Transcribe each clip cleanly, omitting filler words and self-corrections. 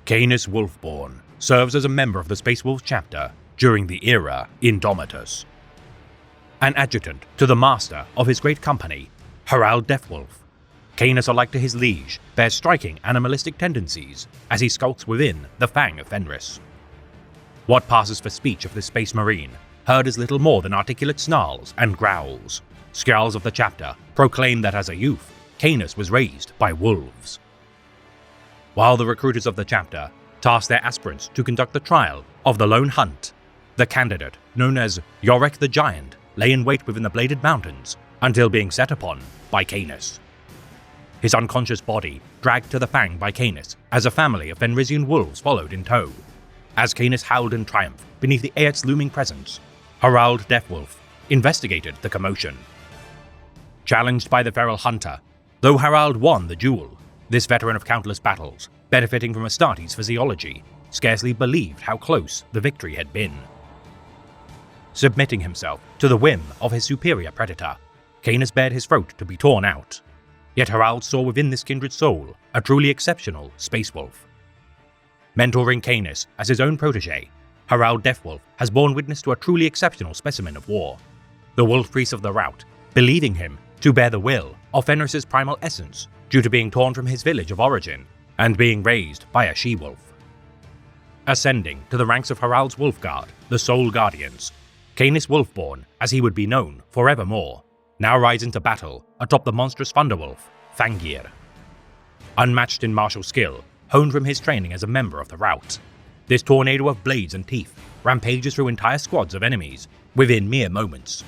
Canis Wolfborn serves as a member of the Space Wolves chapter during the era Indomitus. An adjutant to the master of his great company, Harald Deathwolf, Canis, alike to his liege, bears striking animalistic tendencies as he skulks within the Fang of Fenris. What passes for speech of this space marine heard is little more than articulate snarls and growls. Skjalls of the chapter proclaim that as a youth, Canis was raised by wolves. While the recruiters of the chapter task their aspirants to conduct the trial of the Lone Hunt, the candidate, known as Yorick the Giant, lay in wait within the Bladed Mountains until being set upon by Canis. His unconscious body dragged to the Fang by Canis as a family of Fenrisian wolves followed in tow. As Canis howled in triumph beneath the Aet's looming presence, Harald Deathwolf investigated the commotion. Challenged by the feral hunter, though Harald won the duel, this veteran of countless battles, benefiting from Astartes' physiology, scarcely believed how close the victory had been. Submitting himself to the whim of his superior predator, Canis bared his throat to be torn out. Yet Harald saw within this kindred soul a truly exceptional space wolf. Mentoring Canis as his own protege, Harald Deathwolf has borne witness to a truly exceptional specimen of war. The wolf priest of the rout, believing him to bear the will of Fenris's primal essence due to being torn from his village of origin and being raised by a she-wolf. Ascending to the ranks of Harald's Wolfguard, the Soul Guardians, Canis Wolfborn, as he would be known forevermore, now rides into battle atop the monstrous Thunderwolf, Fangir. Unmatched in martial skill, honed from his training as a member of the rout, this tornado of blades and teeth rampages through entire squads of enemies within mere moments.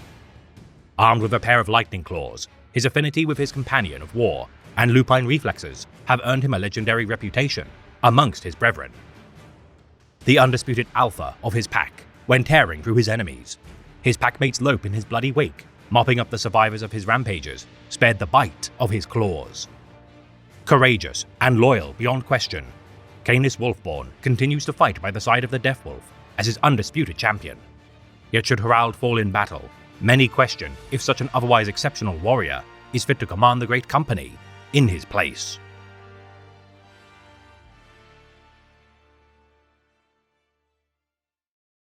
Armed with a pair of lightning claws, his affinity with his companion of war and lupine reflexes have earned him a legendary reputation amongst his brethren. The undisputed alpha of his pack when tearing through his enemies, his packmates lope in his bloody wake, mopping up the survivors of his rampages, spared the bite of his claws. Courageous and loyal beyond question, Canis Wolfborn continues to fight by the side of the Deathwolf as his undisputed champion. Yet should Harald fall in battle, many question if such an otherwise exceptional warrior is fit to command the great company in his place.